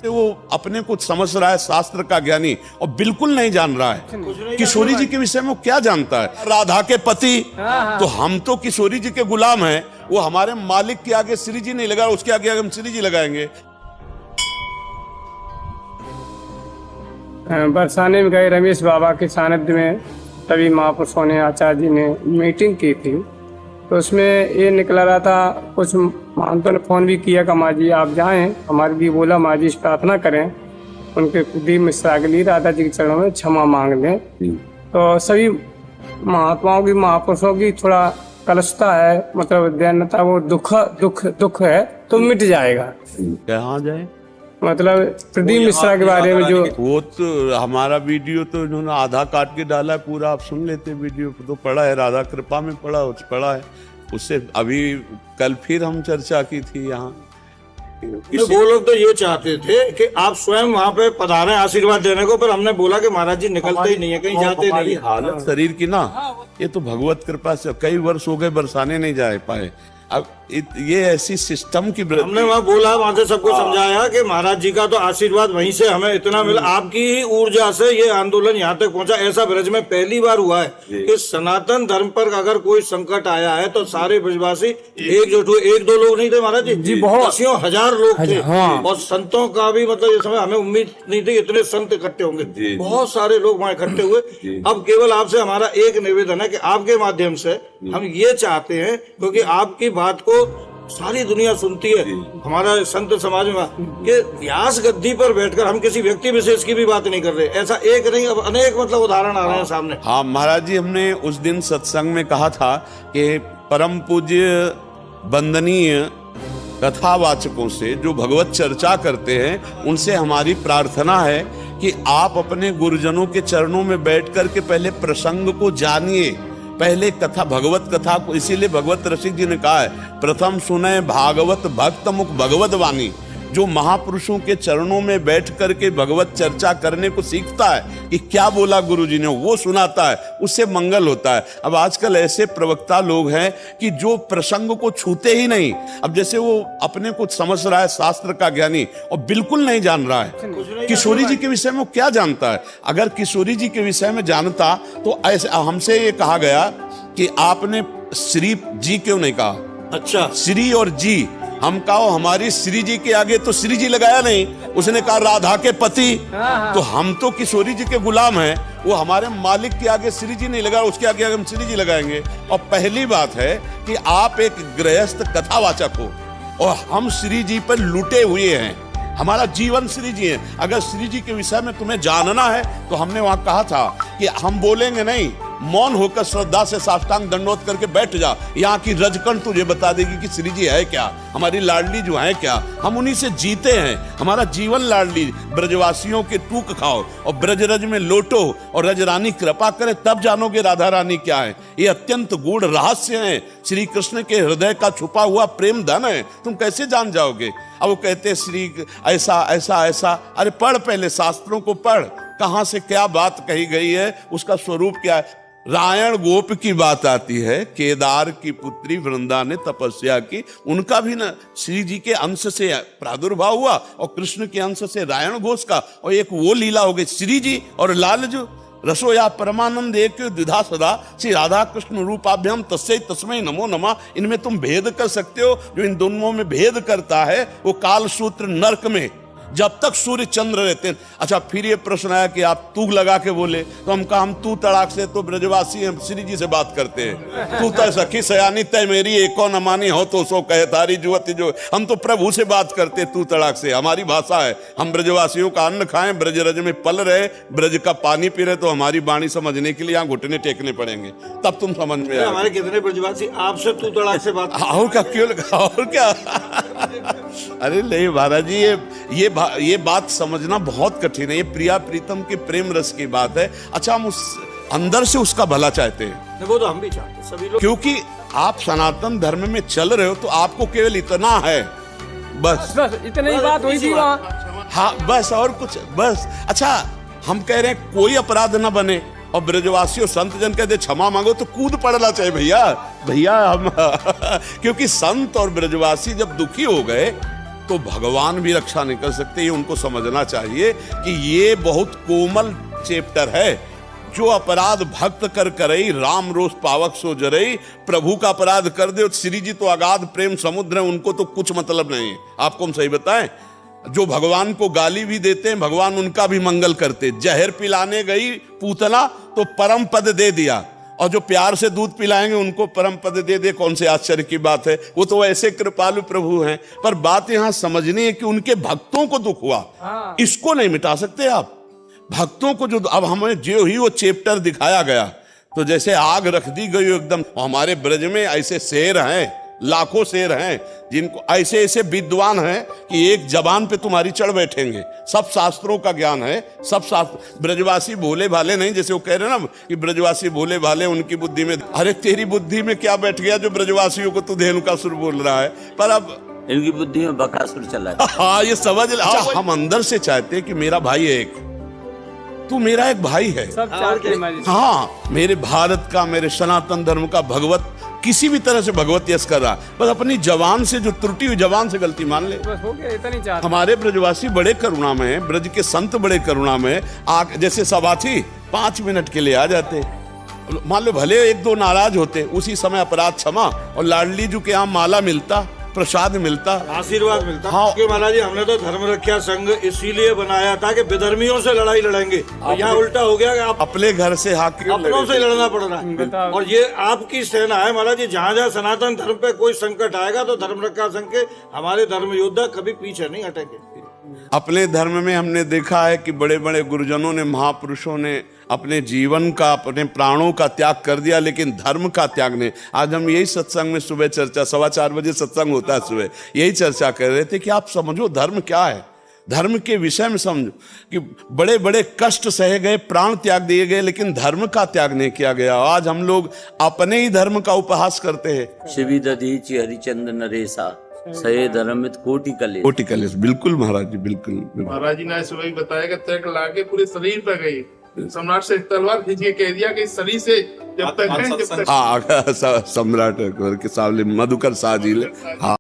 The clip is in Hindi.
वो अपने कुछ समझ रहा है शास्त्र का ज्ञानी और बिल्कुल नहीं जान रहा है किशोरी जी के विषय में। वो क्या जानता है? राधा के पति, तो हम तो किशोरी जी के गुलाम हैं। वो हमारे मालिक के आगे श्री जी नहीं लगा, उसके आगे हम श्री जी लगाएंगे। बरसाने में गए रमेश बाबा के सानिध्य में, तभी महापुरुषों ने, आचार्य जी ने मीटिंग की थी। तो उसमें ये निकला रहा था, कुछ महंतों ने फोन भी किया कि माँ जी आप जाएं, हमारे भी बोला माँ जी प्रार्थना करें, उनके कुलदीप मिश्रा के लिए राधा जी के चरणों में क्षमा मांग लें। तो सभी महात्माओं की, महापुरुषों की थोड़ा कलशता है, मतलब दैन्यता, वो दुख है तो मिट जाएगा। कहाँ जाए? मतलब प्रदीप मिश्रा के बारे में जो, वो तो हमारा वीडियो तो इन्होंने आधा काट के डाला है, पूरा आप सुन लेते। वीडियो तो पड़ा है, राधा कृपा में पड़ा है। उससे अभी कल फिर हम चर्चा की थी यहाँ। वो लोग तो ये चाहते थे कि आप स्वयं वहाँ पे पधारें आशीर्वाद देने को, पर हमने बोला कि महाराज जी निकलते ही नहीं है, कहीं जाते नहीं है। हालत शरीर की ना, ये तो भगवत कृपा से कई वर्ष हो गए बरसाने नहीं जा पाए। अब ये ऐसी सिस्टम की, हमने वहाँ बोला, वहाँ से सबको समझाया कि महाराज जी का तो आशीर्वाद वहीं से हमें इतना मिला, आपकी ही ऊर्जा से ये आंदोलन यहाँ तक पहुँचा। ऐसा ब्रज में पहली बार हुआ है कि सनातन धर्म पर अगर कोई संकट आया है तो सारे ब्रजवासी एकजुट हुए। एक दो लोग नहीं थे महाराज जी, बहुत दसियों हजार लोग थे। और संतों का भी मतलब इस समय हमें उम्मीद नहीं थी इतने संत इकट्ठे होंगे। बहुत सारे लोग वहाँ इकट्ठे हुए। अब केवल आपसे हमारा एक निवेदन है कि आपके माध्यम से हम ये चाहते हैं, क्योंकि आपकी बात को सारी दुनिया सुनती है, हमारा संत समाज में, कि व्यास गद्दी पर बैठकर हम किसी व्यक्ति विशेष की भी बात नहीं कर रहे। ऐसा एक नहीं, अब अनेक मतलब उदाहरण आ रहे हैं सामने। हाँ महाराज जी, हमने उस दिन सत्संग में कहा था कि परम पूज्य वंदनीय कथावाचकों से जो भगवत चर्चा करते हैं, उनसे हमारी प्रार्थना है कि आप अपने गुरुजनों के चरणों में बैठ कर के पहले प्रसंग को जानिए, पहले कथा, भगवत कथा को। इसीलिए भगवत रसिक जी ने कहा है, प्रथम सुने भागवत भक्त मुख भगवत वाणी। जो महापुरुषों के चरणों में बैठ करके भगवत चर्चा करने को सीखता है कि क्या बोला गुरु जी ने, वो सुनाता है, उससे मंगल होता है। अब आजकल ऐसे प्रवक्ता लोग हैं कि जो प्रसंग को छूते ही नहीं। अब जैसे वो अपने कुछ समझ रहा है शास्त्र का ज्ञानी और बिल्कुल नहीं जान रहा है किशोरी जी के विषय में। वो क्या जानता है? अगर किशोरी जी के विषय में जानता तो ऐसे हमसे ये कहा गया कि आपने श्री जी क्यों नहीं कहा? अच्छा, श्री और जी हम कहो, हमारी श्री जी के आगे तो श्री जी लगाया नहीं, उसने कहा राधा के पति, तो हम तो किशोरी जी के गुलाम हैं। वो हमारे मालिक के आगे श्री जी नहीं लगा, उसके आगे हम श्री जी लगाएंगे। और पहली बात है कि आप एक गृहस्थ कथावाचक हो और हम श्री जी पर लुटे हुए हैं। हमारा जीवन श्री जी है। अगर श्री जी के विषय में तुम्हें जानना है तो हमने वहां कहा था कि हम बोलेंगे नहीं, मौन होकर श्रद्धा से साष्टांग दंडोत करके बैठ जा। यहाँ की रजकण तुझे बता देगी कि श्री जी है क्या, हमारी लाडली जो है क्या। हम उन्हीं से जीते हैं, हमारा जीवन लाडली। ब्रजवासियों के टूक खाओ और ब्रजरज में लोटो और रजरानी कृपा करे, तब जानोगे राधा रानी क्या है। ये अत्यंत गूढ़ रहस्य है, श्री कृष्ण के हृदय का छुपा हुआ प्रेम धन है। तुम कैसे जान जाओगे? अब वो कहते श्री ऐसा ऐसा ऐसा। अरे पढ़, पहले शास्त्रों को पढ़, कहां से क्या बात कही गई है, उसका स्वरूप क्या है। रायण गोप की बात आती है, केदार की पुत्री वृंदा ने तपस्या की, उनका भी ना श्री जी के अंश से प्रादुर्भाव हुआ और कृष्ण के अंश से रायण घोष का। और एक वो लीला हो गई, श्री जी और लालजू रसोया परमानंद एक द्विधा सदा श्री राधा कृष्ण रूपाभ्याम तस्मै तस्मै नमो नमः। इनमें तुम भेद कर सकते हो? जो इन दोनों में भेद करता है वो कालसूत्र नरक में जब तक सूर्य चंद्र रहते हैं। अच्छा, फिर ये प्रश्न आया कि आप तू लगा के बोले, तो हम कहा हम तू तड़ाक से तो ब्रजवासी हम श्री जी से बात करते हैं। तू तय सखी सयानी तय मेरी एको न मानी हो तो सो कहे तारी जुवती जो। हम तो प्रभु से बात करते तू तड़ाक से, हमारी भाषा है। हम ब्रजवासियों का अन्न खाएं, ब्रजरज में पल रहे, ब्रज का पानी पी रहे, तो हमारी वाणी समझने के लिए यहाँ घुटने टेकने पड़ेंगे, तब तुम समझ में आए। हमारे कितने ब्रजवासी आपसे तू तड़ाक से बात। और क्या, क्यों और क्या। अरे नहीं महाराज जी, ये बात समझना बहुत कठिन है। ये प्रिया प्रीतम के प्रेम रस की बात है। अच्छा, हम उस अंदर से उसका भला चाहते हैं। वो तो हम भी चाहते हैं सभी लोग, क्योंकि आप सनातन धर्म में चल रहे हो तो आपको केवल इतना है, बस इतनी बात हुई थी वहाँ। हाँ बस, और कुछ बस। अच्छा, हम कह रहे हैं कोई अपराध ना बने और ब्रजवासियों संत जन कहते क्षमा मांगो, तो कूद पड़ना चाहिए भैया हम क्योंकि संत और ब्रजवासी जब दुखी हो गए तो भगवान भी रक्षा नहीं कर सकते। ये उनको समझना चाहिए कि ये बहुत कोमल चैप्टर है। जो अपराध भक्त कर करई, राम रोष पावक सो जरई। प्रभु का अपराध कर दे, श्री जी तो अगाध प्रेम समुद्र है, उनको तो कुछ मतलब नहीं है। आपको हम सही बताएं, जो भगवान को गाली भी देते हैं, भगवान उनका भी मंगल करते। जहर पिलाने गई पूतना तो परम पद दे दिया, और जो प्यार से दूध पिलाएंगे उनको परम पद दे दे। कौन से आश्चर्य की बात है, वो तो ऐसे कृपालु प्रभु हैं। पर बात यहां समझनी है कि उनके भक्तों को दुख हुआ, इसको नहीं मिटा सकते आप। भक्तों को जो अब हमें जो ही वो चैप्टर दिखाया गया, तो जैसे आग रख दी गई एकदम। हमारे ब्रज में ऐसे शेर हैं, लाखों शेर हैं, जिनको ऐसे ऐसे विद्वान हैं कि एक जबान पे तुम्हारी चढ़ बैठेंगे। सब शास्त्रों का ज्ञान है, सब शास्त्र। ब्रजवासी भोले भाले नहीं, जैसे वो कह रहे हैं ना कि ब्रजवासी भोले भाले, उनकी बुद्धि में, अरे तेरी बुद्धि में क्या बैठ गया जो ब्रजवासियों को तू धेनुकासुर बोल रहा है। पर अब इनकी बुद्धि में बकासुर चला है। हाँ, ये समझ। हम अंदर से चाहते हैं कि मेरा भाई एक, तू मेरा एक भाई है। सब चाहते हैं। हाँ, मेरे भारत का, मेरे सनातन धर्म का भगवत किसी भी तरह से भगवत यश कर रहा, बस अपनी जवान से, जो त्रुटि हुई जवान से गलती मान ले, बस हो गया, इतना ही चाहते। हमारे ब्रजवासी बड़े करुणा में है, ब्रज के संत बड़े करुणा में है। जैसे सभा थी, 5 मिनट के लिए आ जाते। मान लो भले 1-2 नाराज होते, उसी समय अपराध क्षमा, और लाडली जी के यहाँ माला मिलता, प्रसाद मिलता, आशीर्वाद मिलता। हाँ। क्योंकि महाराज जी, हमने तो धर्म रक्षा संघ इसीलिए बनाया था कि विधर्मियों से लड़ाई लड़ेंगे, और यहाँ उल्टा हो गया कि आप अपने घर से अपनों से लड़ना पड़ रहा है। और ये आपकी सेना है महाराज जी। जहाँ जहाँ सनातन धर्म पे कोई संकट आएगा तो धर्म रक्षा संघ के हमारे धर्म योद्धा कभी पीछे नहीं हटेंगे। अपने धर्म में हमने देखा है कि बड़े बड़े गुरुजनों ने, महापुरुषों ने अपने जीवन का, अपने प्राणों का त्याग कर दिया, लेकिन धर्म का त्याग नहीं। आज हम यही सत्संग में सुबह चर्चा, 4:15 बजे सत्संग होता है सुबह, यही चर्चा कर रहे थे कि आप समझो धर्म क्या है। धर्म के विषय में समझो कि बड़े बड़े कष्ट सहे गए, प्राण त्याग दिए गए, लेकिन धर्म का त्याग नहीं किया गया। आज हम लोग अपने ही धर्म का उपहास करते हैं। शिवी दधीचि हरिचंद्र नरेसा सये धर्मित कोटि कलेस। कोटि कलेस, बिल्कुल महाराज जी, बिल्कुल। महाराज जी ने सुबह बताया कि तर्क लाके पूरे शरीर पर गई, सम्राट से तलवार खींच के कह दिया कि शरीर से जब तक है, जब तक। हाँ, सम्राट के सामने मधुकर शाह जी ले। हाँ।